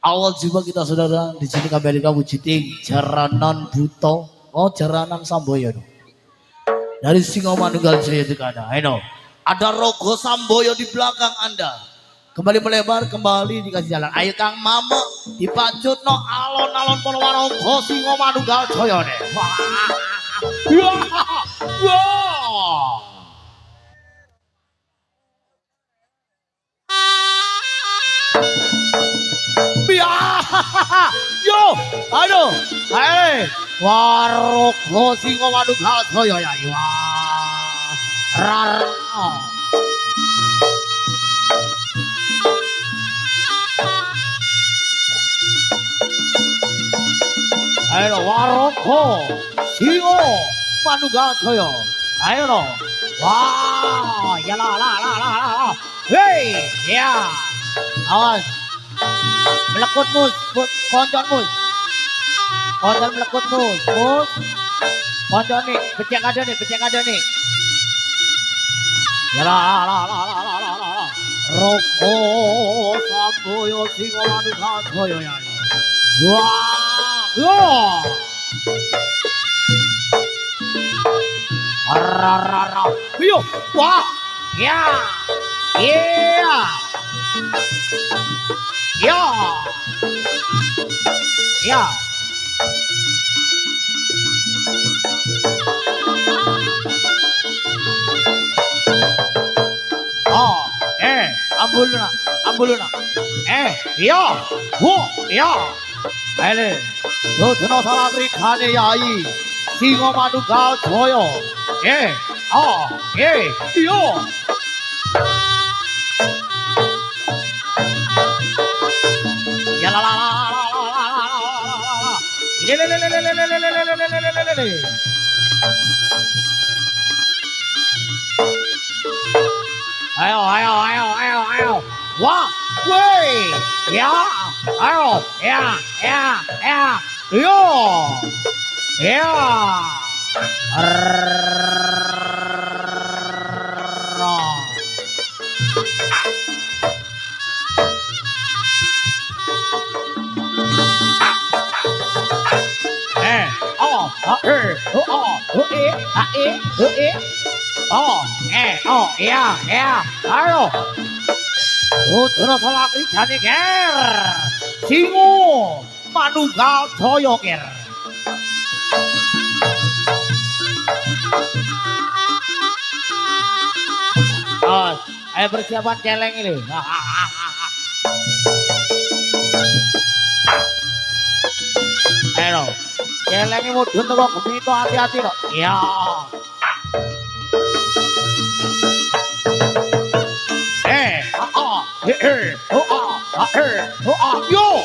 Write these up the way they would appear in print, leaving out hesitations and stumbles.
Awal jumpa kita saudara di sini kembali kamu Jiting Jaranan Buto, Jaranan Samboyo. Dari Singo Manunggal Jaya itu ada, ada Rogo Samboyo di belakang Anda. Kembali melebar, kembali dikasih jalan. Ayo Kang Mama, dipacut no alon-alon Purwarogo Singo Manunggal Jaya deh. Wah. Yo, aduh, Warogo Singo Manunggal Jaya ya, rar. Ayo Warogo Singo Manunggal Jaya, ayo no, wah, ya la, hei, ya, awas. Melekut mus, koncon mus, koncon melekut mus, koncon nih, becek ada nih, ya lah, Rogo Samboyo Singo Manunggal Jaya ya, wah, yo, wah, ya, ya. Oh, ambuluna. Ya, ya. Ele, dono salagri khane yai, Singo Manunggal Jaya. Yo. Ya la. Ayo. Wah, woi. Ya. Ayo. Ya. Yo. Ya. Ya. Ayo. Dono salagri jane ger. Singo Manunggal Jaya ger. Ayo persiapan celeng ini. Ayo. Celengnya mudun teko gemito hati-hati no. Ya. Yo.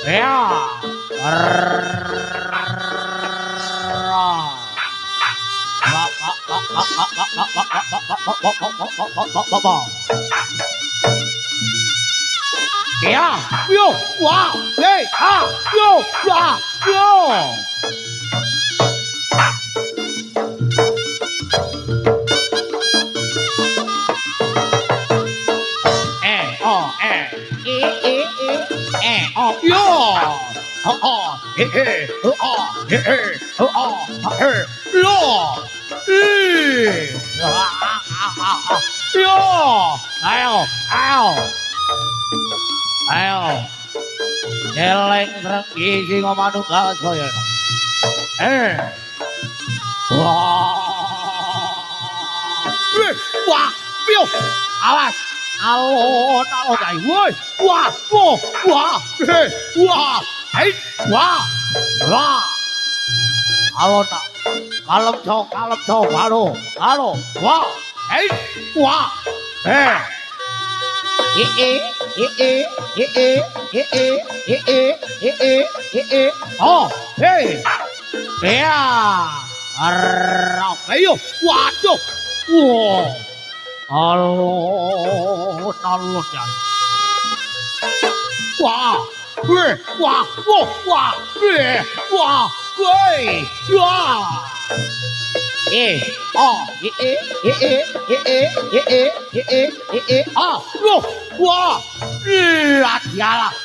Ya. Ya, yo, wow, hey, yo, yo. Ayo, celeng serenggi Singo Manunggal Jaya. Wah, piu, awas, alon jai, woi, wah, alon, kalem cok, halo, wah, oh, hey, ya, ayo, waduh, alon ya, wah, Wah, dialah.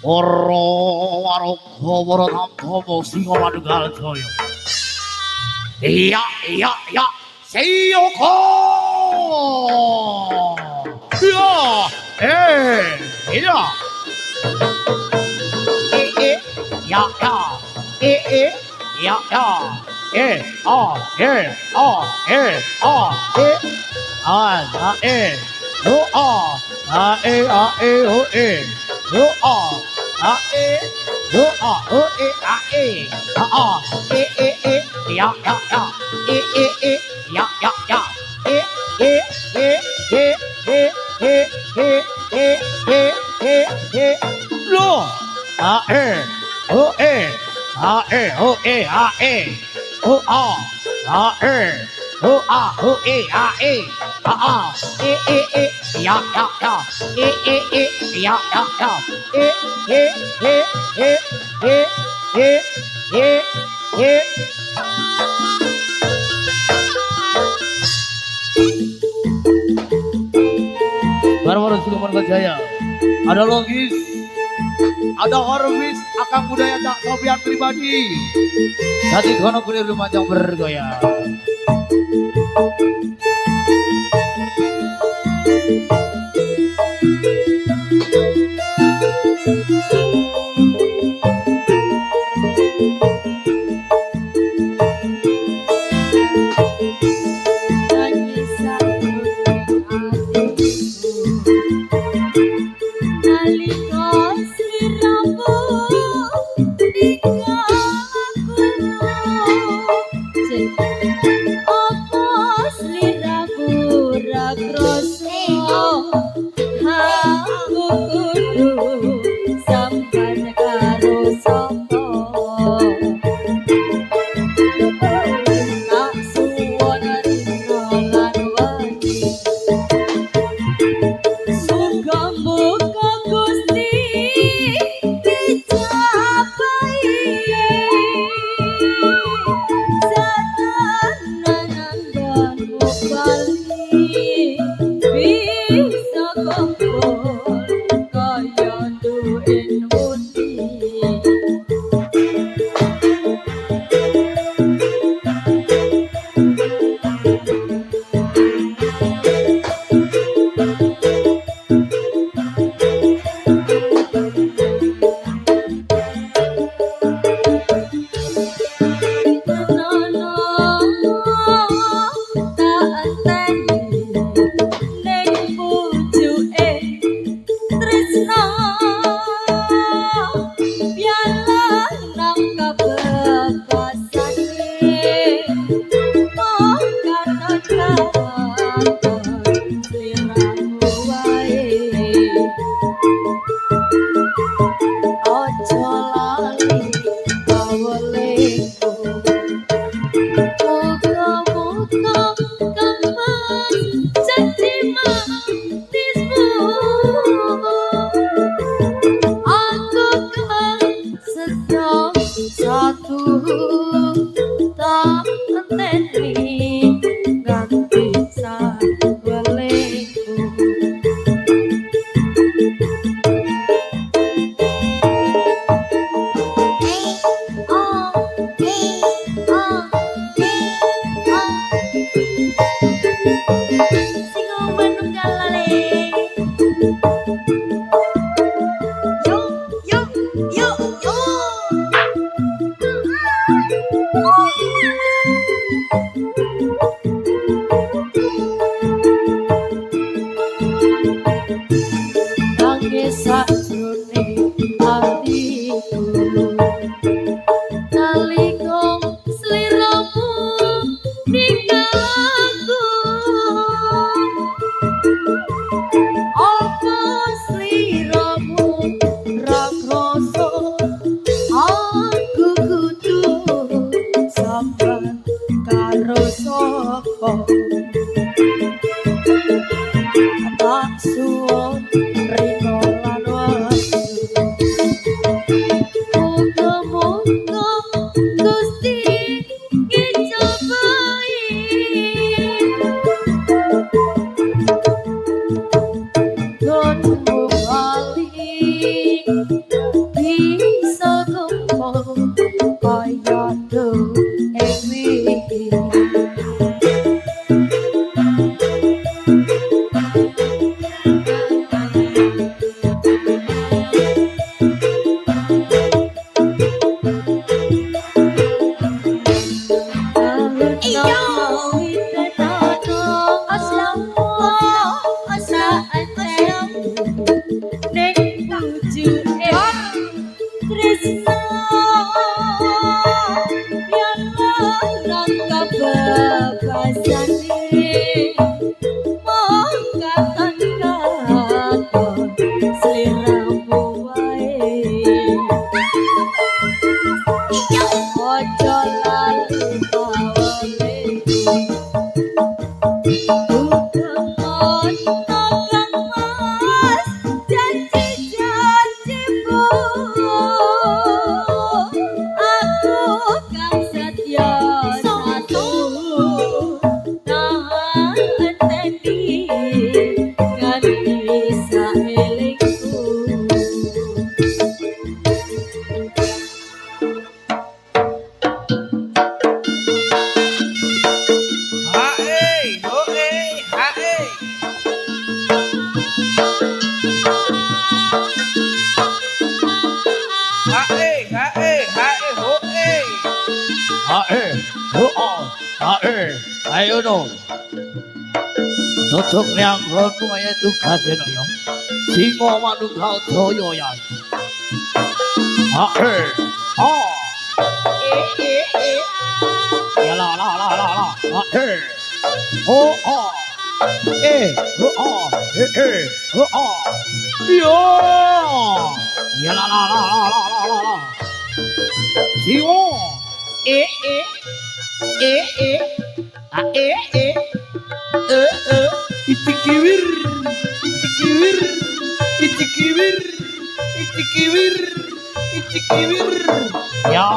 Waro tampomo singo manunggal jaya. Iya, Seyoko. Iya. Baru-baru Suleman Jaya. Ada logis, ada Horwis, Akang Budaya Tak Sofian pribadi. Sati kono kulir lumajang bergoyang. Karo sapa Ayo no. Tutuk yang kono ae tugas no yo. Singo manunggal daya ya. Ya la la la la la. Yo. Ya la la la la la la la. Singo. Itikibir, itikibir, itikibir, itikibir, itikibir. Ya.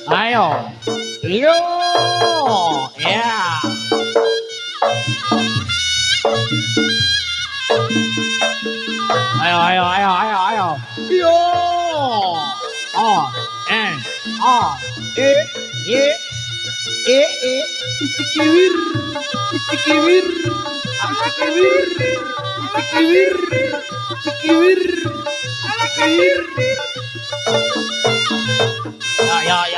Ayo, yo, ya. Ayo, yo, itikibir, itikibir, itikibir, itikibir, itikibir, itikibir. Ya.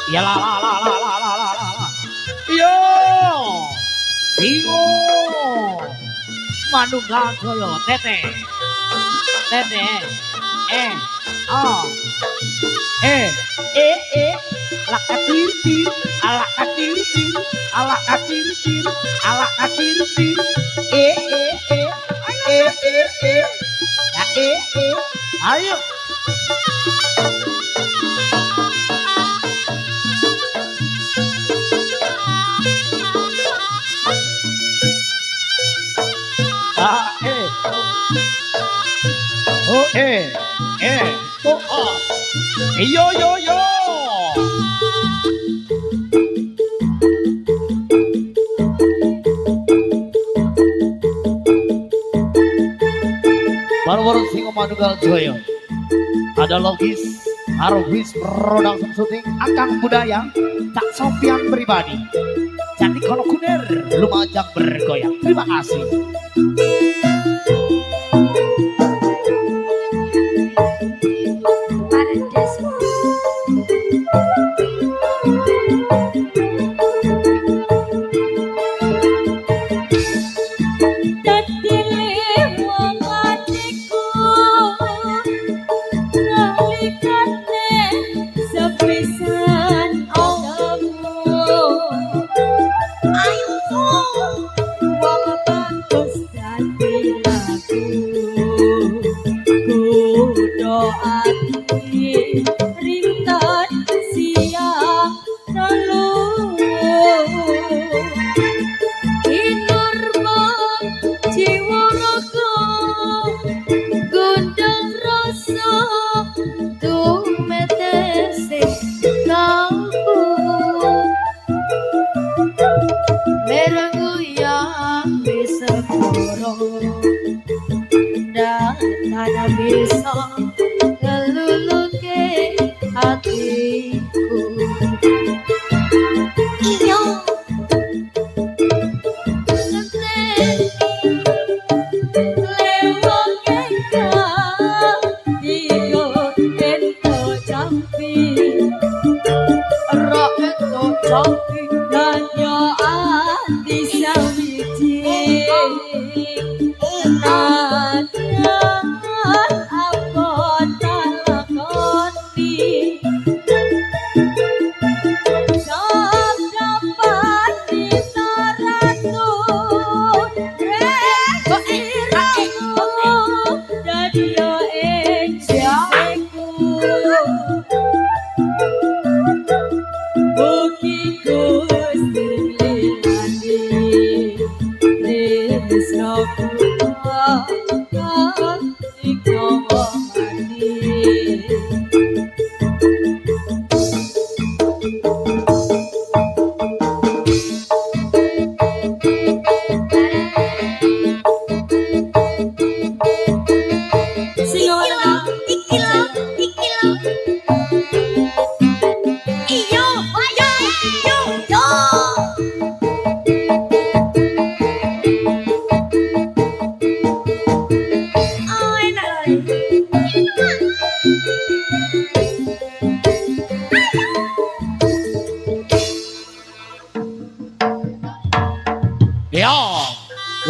Ya la la la la la la la la. Yo. Bingo. Manunggal daya tete. Tete. Alak katir tir, alak katir tir, alak katir tir, alak katir tir. Ayo. Yo. Baru-baru Singo Manunggal Jaya. Ada logis, Harwis Production Shooting, Akang Budaya, Cak Sofian pribadi. Jadi kalau kuner, Lumajang bergoyang. Terima kasih. Nada bisa ngeluluke hatiku. Iyo Gusti lilani tresno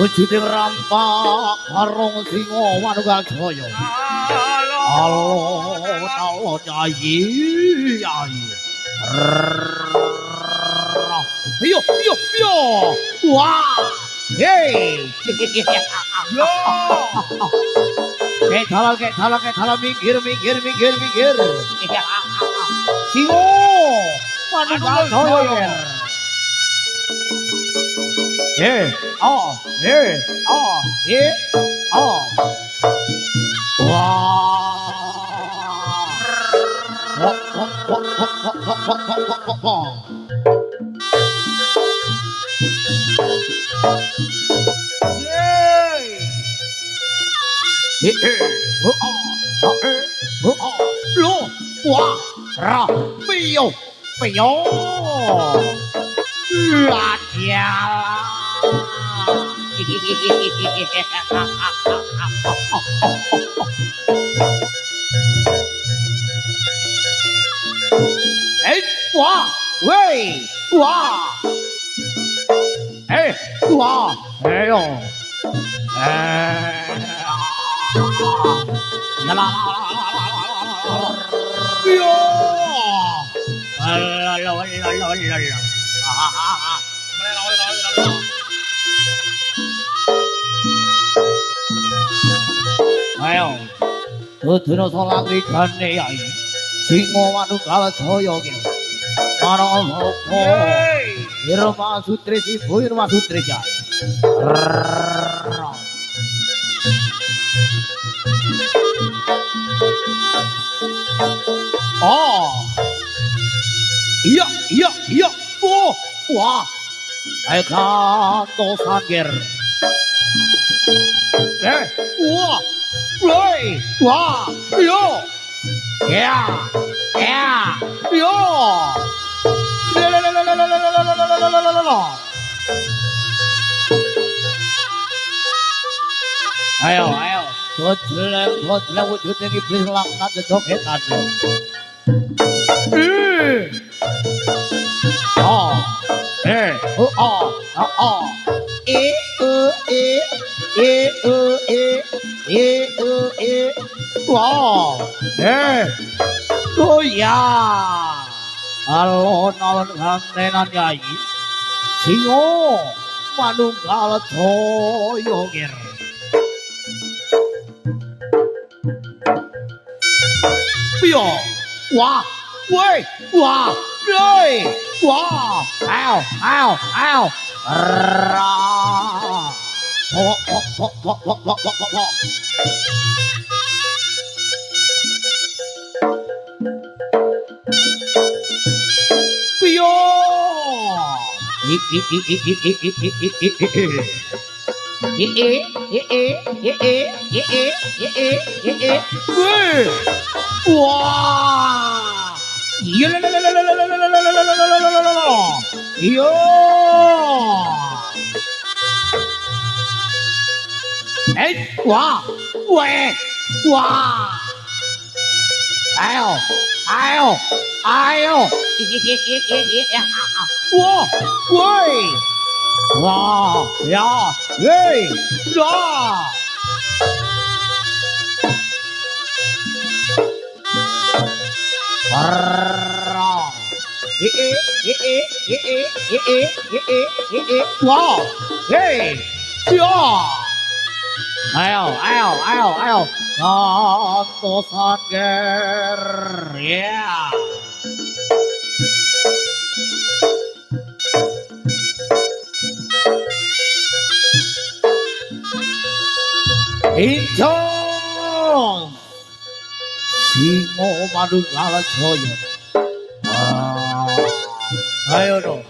wujude rampak karong singa manunggal jaya alon nyayi nyayi yo yo yo wah hey yo kayak dalam minggir singo manunggal jaya oh wah lo wah ra piyo latiala wah wey wah wah ayo la la yo ayo Duduna salangri gane yai singo manunggal jaya ki Manaloka Irma Sutri Sibu Irma Sutri Jai oh iya wah ayo kanto sangir wah wah yo ya yo ayo Godleng wujudnya iblis laknat jogetan wow oh ya alon gantenan yai singo manunggal jaya gir piyo wah woi wah roi wah ayo ra piyo wah yo wah wah ayo wah woi wah ya hey wah wow hey ya ayo kanto sangger ya Incong singo manunggal jaya ayo dong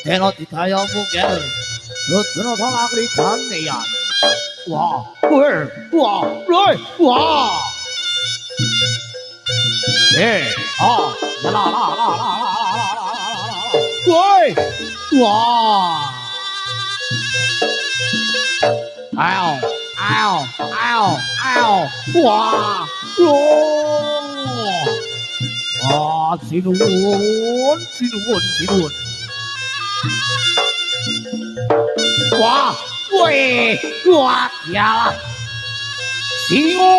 teno ditaya mungker Duduna salangri gane ya wah wah la woi wah wah wah sinuwun wah Wih, kuat ya. Singo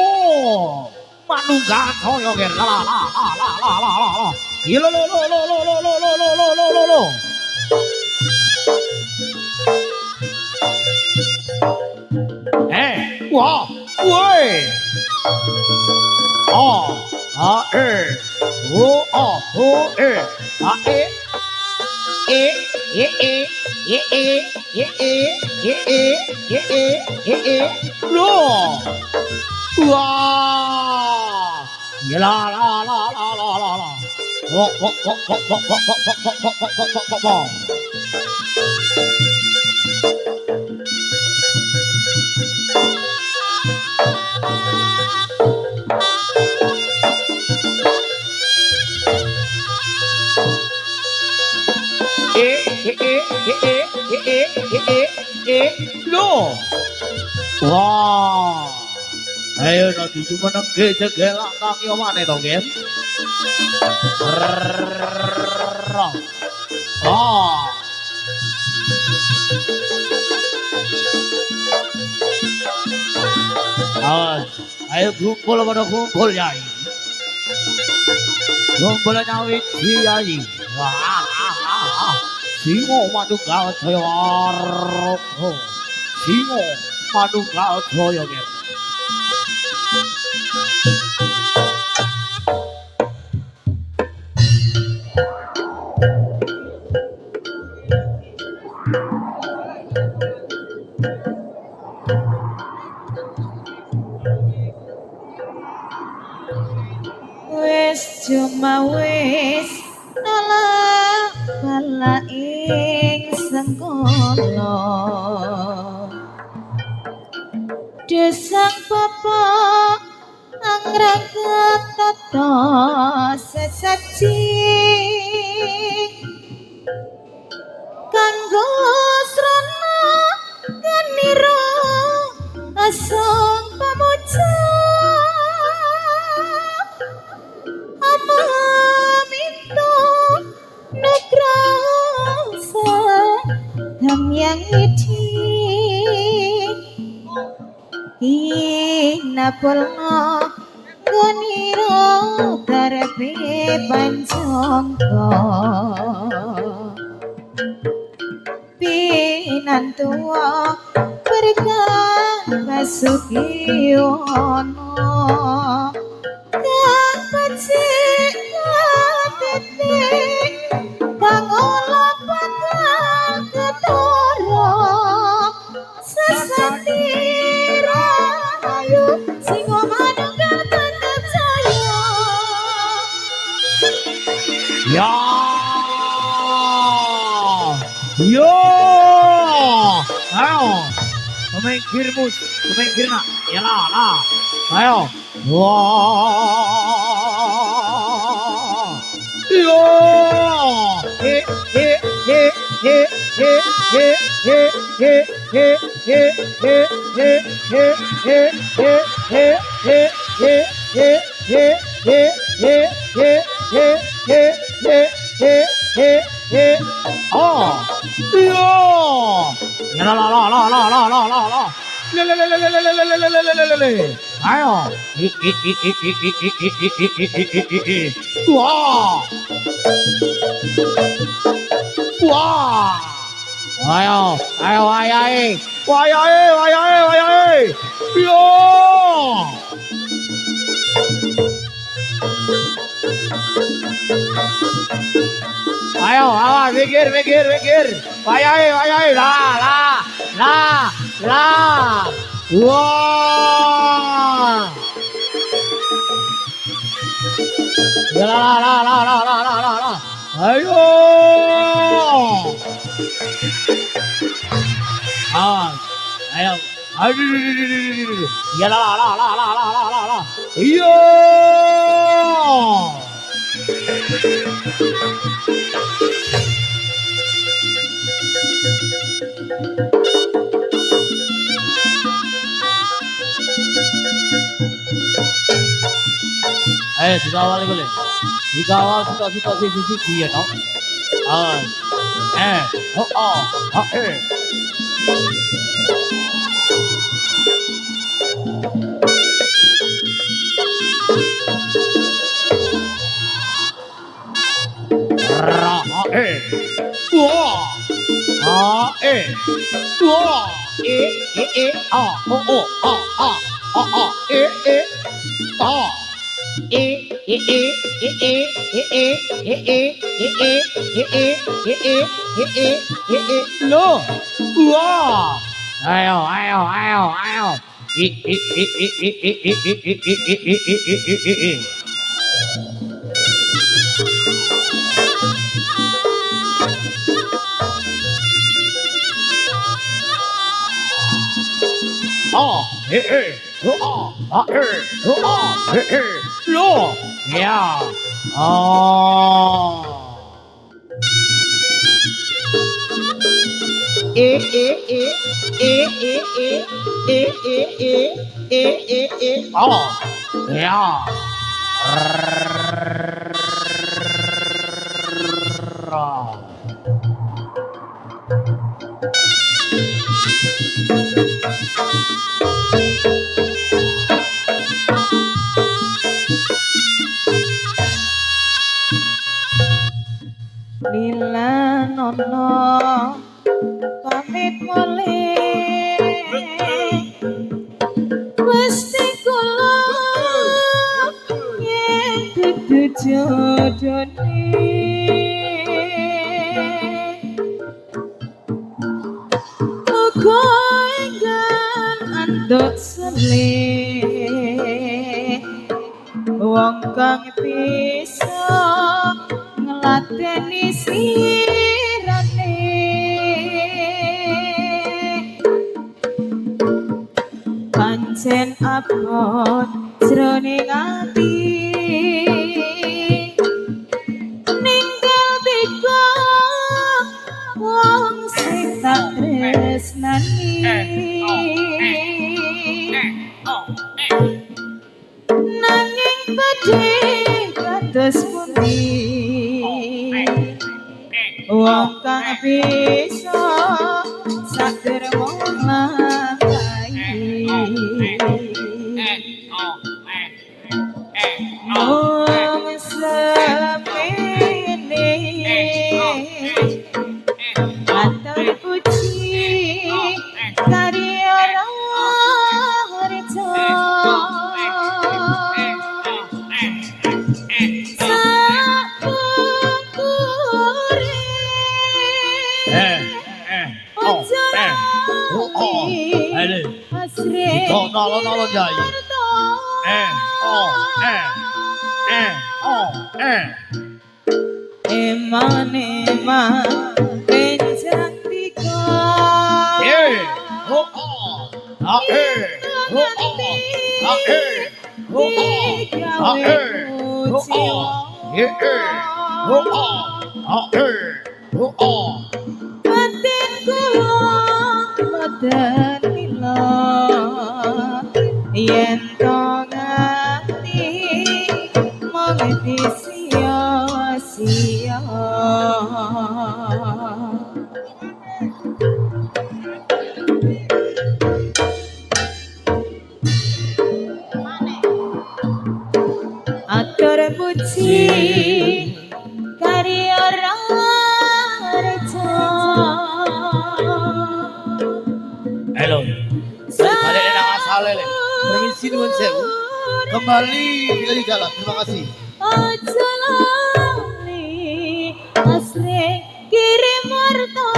manunggal toyo ger la la la la la la la la. Lo lo lo lo lo lo lo lo lo lo lo lo. Wah, woi. Oh, oh, oh, oh, Loh. Wah. Ya la la la la la la la. Wok wok wok wok wok wok wok wok wok wok wok wok wok wok. Loh. Wah. Ayo nanti cuma nengke cegelak kang yo maneh to, Gen. Oh. Ayo kumpul pada kumpul Yai. Kumpul nyawit Yai. Wah. Singo manunggal jaya arga. Singo manunggal jaya Gen. Cuma wis bala ing sengkala desang papa anggraga tata sesaji kanggo srana ganira asong pamuja yang iti inapulno goniro karepe pancongko pinantua berkah basukiono kang pacik katetik kang olah bakal ketoro sesatira ayu singo manunggal tetep saya Ya. Yo. Ayo. Pemikirmu, pemikirna. Ya lah. Ayo. Wah. Yo. Oh, yo, ya la la la la la la la la la, le, ayo, wah, wah, ayo, wayai, yo. Ayo, awas, mikir. Wayai, lah. Wah. Ya lah. Ayo. Ayo. Aduh. Ya lah. Iyo. Ayo dikawal iku lho. Dikawal situasi siji ya toh. Wah. Wah. Lo. Wah. Ayo. Lo. Ya. Ya. Lila nono pamit mulih Gusti kula yen dudu jodone muga enggal andhok selih wong kang bisa ngelateni sirane pancen abot jroning ati ninggal beko wong sing tak tresnani nanging badhe kados pundi wong kang bisa sadar monglahi mong semene atur puji karya harja Nolo jai. Eman benjang tiga batin kula mboten lila yen to nganti mong sia-sia atur puji karya raja Halo. Balik nang asale le. Permisi nuwun sewu. Kembali dari jalan. Terima kasih. aja lali asre kirim warta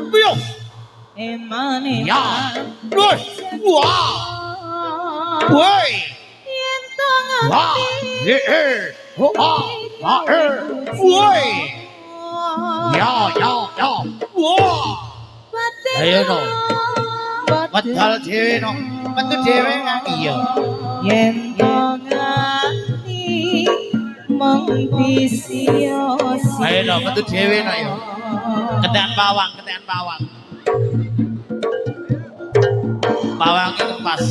Biyo. emane Ya. Woi. Wah. Woi. yen to Wah. Woi. Ya. Wah. Ayo no. Padahal dhewe no. Metu dhewe iya. yen to nganti mong sia-sia Ayo no, metu dhewe no ya. Ketekan pawang. Pawang iki pas.